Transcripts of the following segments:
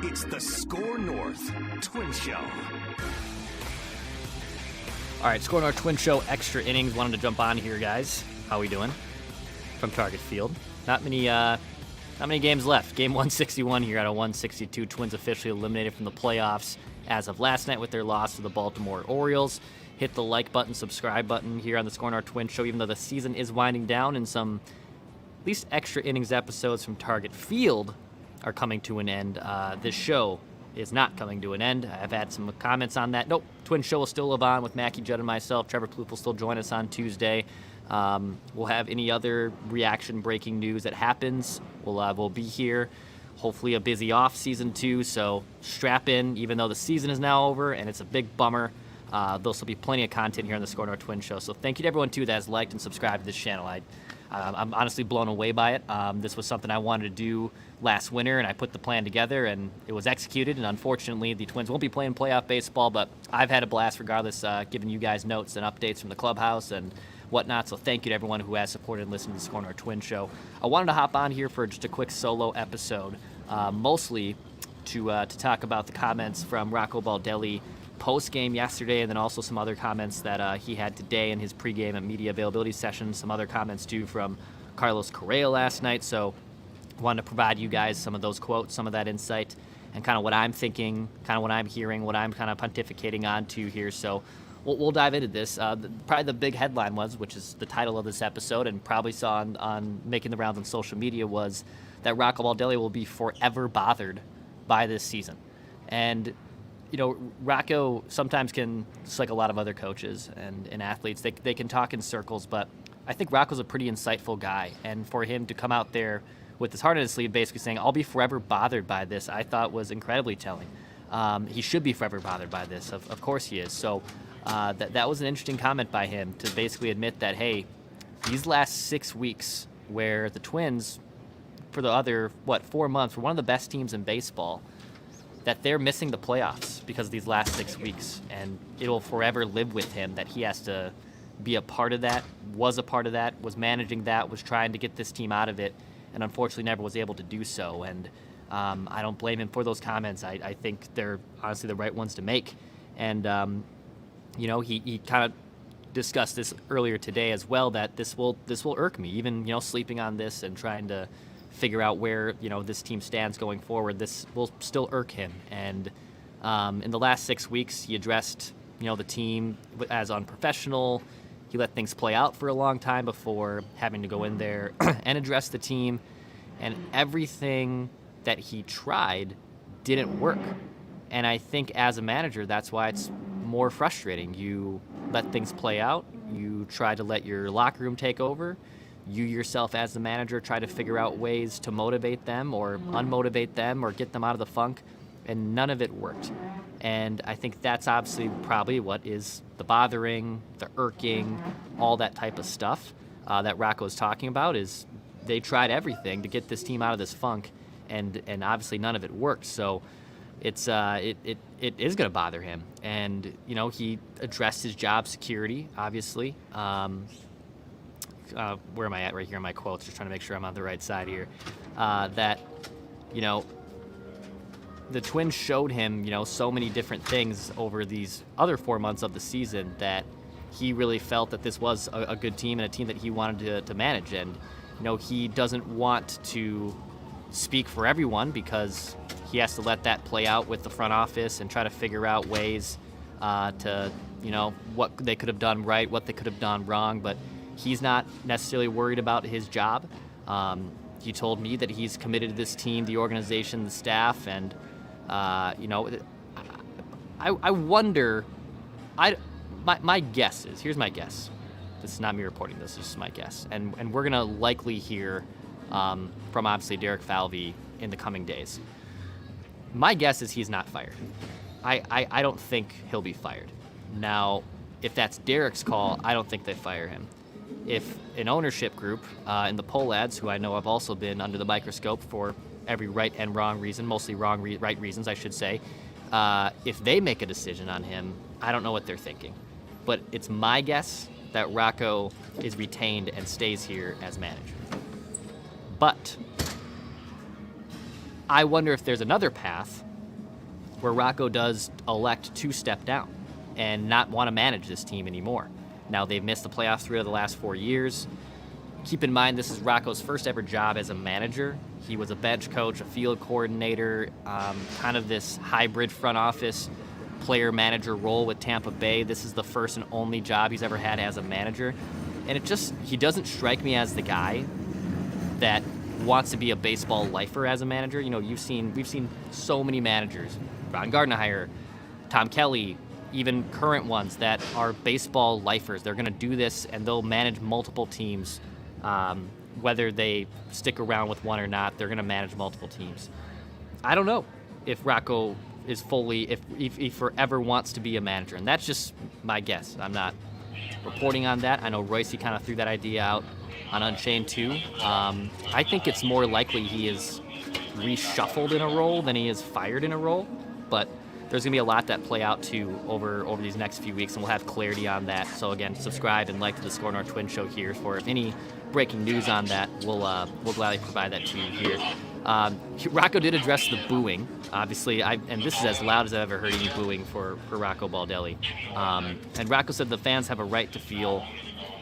It's the SKOR North Twins Show. All right, SKOR North Twins Show, Extra Innings. Wanted to jump on here, guys. How we doing? From Target Field. Not many games left. Game 161 here out of 162. Twins officially eliminated from the playoffs as of last night with their loss to the Baltimore Orioles. Hit the like button, subscribe button here on the SKOR North Twins Show, even though the season is winding down and some at least Extra Innings episodes from Target Field are coming to an end. This show is not coming to an end. I've had some comments on that. Nope, Twin Show will still live on with Mackie Judd and myself. Trevor Plouffe will still join us on Tuesday. We'll have any other reaction breaking news that happens. We'll be here. Hopefully a busy off season too, so strap in, even though the season is now over and it's a big bummer. There'll still be plenty of content here on the SKOR North Twins Show. So thank you to everyone too that has liked and subscribed to this channel. I'm honestly blown away by it. This was something I wanted to do last winter, and I put the plan together, and it was executed. And unfortunately, the Twins won't be playing playoff baseball, but I've had a blast regardless, giving you guys notes and updates from the clubhouse and whatnot. So thank you to everyone who has supported and listened to the SKOR North Twins Show. I wanted to hop on here for just a quick solo episode, mostly to talk about the comments from Rocco Baldelli post-game yesterday, and then also some other comments that he had today in his pregame and media availability session. Some other comments too from Carlos Correa last night. So I wanted to provide you guys some of those quotes, some of that insight, and kind of what I'm thinking, kind of what I'm hearing, what I'm kind of pontificating onto here. So we'll dive into this. Probably the big headline was, which is the title of this episode, and probably saw on making the rounds on social media, was that Rocco Baldelli will be forever bothered by this season. And you know, Rocco sometimes can, just like a lot of other coaches and athletes, they can talk in circles, but I think Rocco's a pretty insightful guy. And for him to come out there with his heart in his sleeve basically saying, I'll be forever bothered by this, I thought was incredibly telling. He should be forever bothered by this. Of course he is. So that was an interesting comment by him to basically admit that, hey, these last 6 weeks where the Twins, for the other, 4 months, were one of the best teams in baseball, that they're missing the playoffs because of these last 6 weeks, and it will forever live with him that he has to be a part of that, was a part of that, was managing that, was trying to get this team out of it, and unfortunately never was able to do so. And I don't blame him for those comments. I think they're honestly the right ones to make. And you know, he kind of discussed this earlier today as well, that this will irk me, even, you know, sleeping on this and trying to figure out where, you know, this team stands going forward. This will still irk him. And in the last 6 weeks, he addressed, you know, the team as unprofessional. He let things play out for a long time before having to go in there and address the team. And everything that he tried didn't work. And I think as a manager, that's why it's more frustrating. You let things play out. You try to let your locker room take over. You yourself as the manager try to figure out ways to motivate them or unmotivate them or get them out of the funk, and none of it worked. And I think that's obviously probably what is the bothering, the irking, all that type of stuff that Rocco is talking about. Is they tried everything to get this team out of this funk, and obviously none of it worked. So it's it is going to bother him. And you know, he addressed his job security, obviously. Where am I at right here in my quotes? Just trying to make sure I'm on the right side here. That, you know, the Twins showed him, you know, so many different things over these other 4 months of the season that he really felt that this was a good team and a team that he wanted to manage. And, you know, he doesn't want to speak for everyone because he has to let that play out with the front office and try to figure out ways to, you know, what they could have done right, what they could have done wrong. But he's not necessarily worried about his job. He told me that he's committed to this team, the organization, the staff, and you know, I wonder. My guess is, here's my guess. This is not me reporting. This is just my guess, and we're gonna likely hear from obviously Derek Falvey in the coming days. My guess is he's not fired. I don't think he'll be fired. Now, if that's Derek's call, I don't think they fire him. If an ownership group in the Pohlads, who I know have also been under the microscope for every right and wrong reason, mostly right reasons, I should say, if they make a decision on him, I don't know what they're thinking. But it's my guess that Rocco is retained and stays here as manager. But I wonder if there's another path where Rocco does elect to step down and not want to manage this team anymore. Now, they've missed the playoffs 3 of the last 4 years. Keep in mind, this is Rocco's first ever job as a manager. He was a bench coach, a field coordinator, kind of this hybrid front office player-manager role with Tampa Bay. This is the first and only job he's ever had as a manager. And he doesn't strike me as the guy that wants to be a baseball lifer as a manager. You know, we've seen so many managers, Ron Gardenhire, Tom Kelly, even current ones that are baseball lifers. They're going to do this and they'll manage multiple teams. Whether they stick around with one or not, they're going to manage multiple teams. I don't know if Rocco is if he forever wants to be a manager, and that's just my guess. I'm not reporting on that. I know Royce kind of threw that idea out on Unchained too. I think it's more likely he is reshuffled in a role than he is fired in a role, but there's going to be a lot that play out too over these next few weeks, and we'll have clarity on that. So again, subscribe and like to the SKOR North Twins Show here for any breaking news on that. We'll gladly provide that to you here. Rocco did address the booing. Obviously, and this is as loud as I've ever heard any booing for Rocco Baldelli. And Rocco said the fans have a right to feel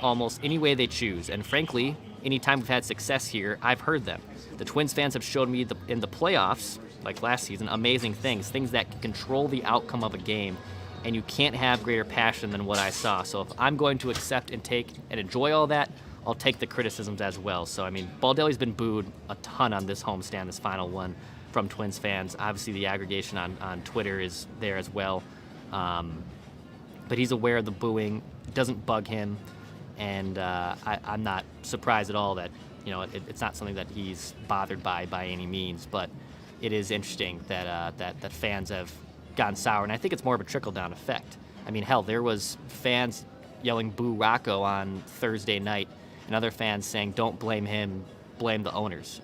almost any way they choose. And frankly, anytime we've had success here, I've heard them. The Twins fans have showed me in the playoffs, like last season, amazing things that can control the outcome of a game, and you can't have greater passion than what I saw. So if I'm going to accept and take and enjoy all that, I'll take the criticisms as well. So, I mean, Baldelli's been booed a ton on this homestand, this final one, from Twins fans. Obviously, the aggregation on Twitter is there as well. But he's aware of the booing. It doesn't bug him. And I'm not surprised at all that, you know, it's not something that he's bothered by any means. But it is interesting that fans have gone sour. And I think it's more of a trickle-down effect. I mean, hell, there was fans yelling "Boo Rocco" on Thursday night, and other fans saying, "Don't blame him, blame the owners."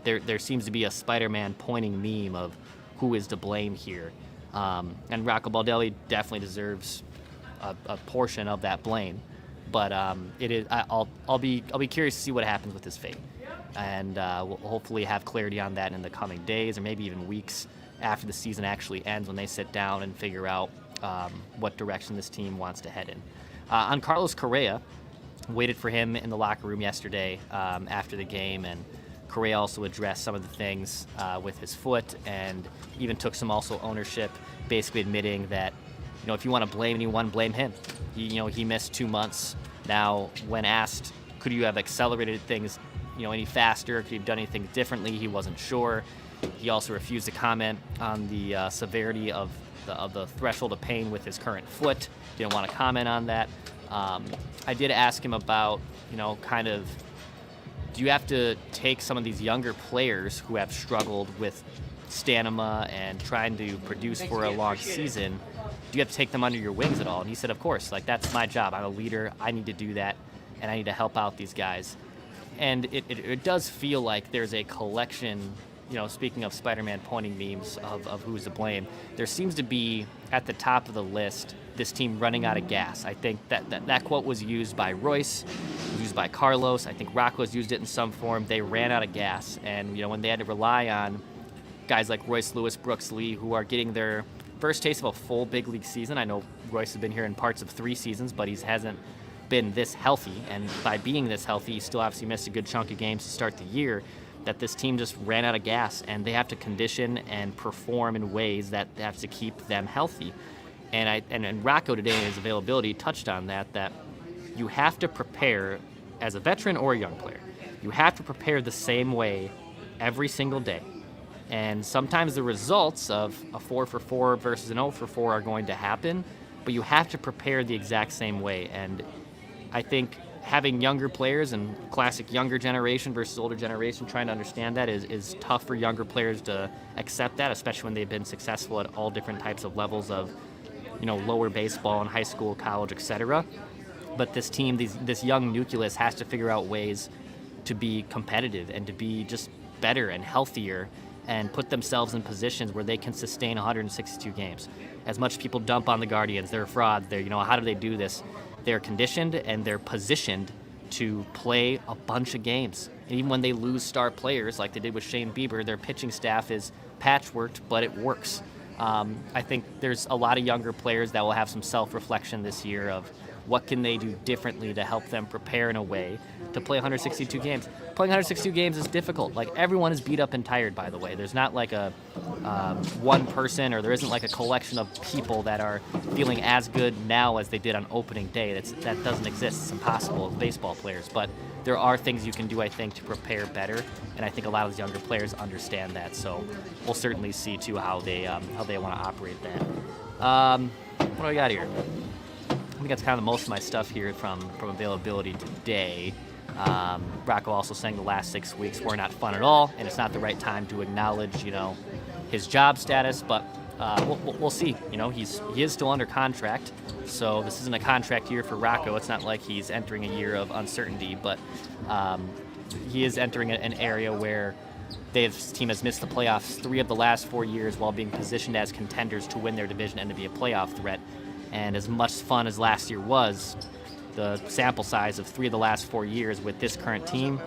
There seems to be a Spider-Man pointing meme of who is to blame here, and Rocco Baldelli definitely deserves a portion of that blame. But it is. I'll be curious to see what happens with his fate, and we'll hopefully have clarity on that in the coming days, or maybe even weeks after the season actually ends, when they sit down and figure out what direction this team wants to head in. On Carlos Correa, waited for him in the locker room yesterday after the game, and Correa also addressed some of the things with his foot, and even took some also ownership, basically admitting that, you know, if you want to blame anyone, blame him. He missed 2 months. Now, when asked, could you have accelerated things, any faster? Could you have done anything differently? He wasn't sure. He also refused to comment on the severity of the threshold of pain with his current foot. Didn't want to comment on that. I did ask him about, do you have to take some of these younger players who have struggled with stamina and trying to produce for a long season, do you have to take them under your wings at all? And he said, of course, that's my job. I'm a leader. I need to do that, and I need to help out these guys. And it does feel like there's a collection, speaking of Spider-Man pointing memes of who's to blame, there seems to be at the top of the list this team running out of gas. I think that quote was used by Royce, used by Carlos. I think Rocco's used it in some form. They ran out of gas. And, when they had to rely on guys like Royce Lewis, Brooks Lee, who are getting their first taste of a full big league season. I know Royce has been here in parts of 3 seasons, but he hasn't been this healthy. And by being this healthy, he still obviously missed a good chunk of games to start the year. That this team just ran out of gas, and they have to condition and perform in ways that have to keep them healthy. And Rocco today in his availability touched on that you have to prepare as a veteran or a young player. You have to prepare the same way every single day. And sometimes the results of a 4 for 4 versus an 0 for 4 are going to happen, but you have to prepare the exact same way. And I think having younger players and classic younger generation versus older generation trying to understand that is tough for younger players to accept that, especially when they've been successful at all different types of levels of lower baseball and high school, college, etc. But this team, this young nucleus has to figure out ways to be competitive and to be just better and healthier and put themselves in positions where they can sustain 162 games. As much people dump on the Guardians, they're frauds, how do they do this? They're conditioned and they're positioned to play a bunch of games. And even when they lose star players like they did with Shane Bieber, their pitching staff is patchworked, but it works. I think there's a lot of younger players that will have some self-reflection this year of what can they do differently to help them prepare in a way to play 162 games. Playing 162 games is difficult. Like, everyone is beat up and tired, by the way. There's not like a one person, or there isn't like a collection of people that are feeling as good now as they did on opening day. That doesn't exist. It's impossible with baseball players. But there are things you can do, I think, to prepare better, and I think a lot of these younger players understand that. So we'll certainly see too how they want to operate that. What do I got here? I think that's kind of most of my stuff here from availability today. Rocco also saying the last 6 weeks were not fun at all, and it's not the right time to acknowledge, his job status. But we'll see. He is still under contract, so this isn't a contract year for Rocco. It's not like he's entering a year of uncertainty, but he is entering an area where his team has missed the playoffs 3 of the last 4 years while being positioned as contenders to win their division and to be a playoff threat. And as much fun as last year was, the sample size of 3 of the last 4 years with this current team,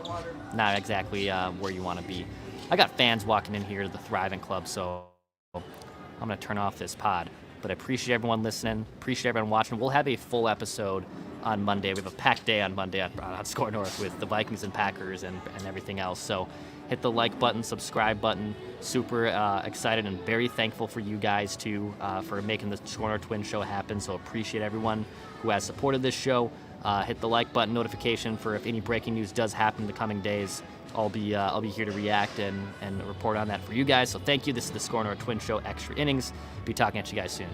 not exactly where you want to be. I got fans walking in here to the Thriving Club, so I'm going to turn off this pod. But I appreciate everyone listening, appreciate everyone watching. We'll have a full episode on Monday. We have a packed day on Monday on SKOR North with the Vikings and Packers and everything else. So hit the like button, subscribe button. Super excited and very thankful for you guys, too, for making the SKOR North Twins Show happen. So appreciate everyone who has supported this show. Hit the like button, notification for if any breaking news does happen in the coming days. I'll be here to react and report on that for you guys. So thank you. This is the SKOR North Twins Show, Extra Innings. Be talking at you guys soon.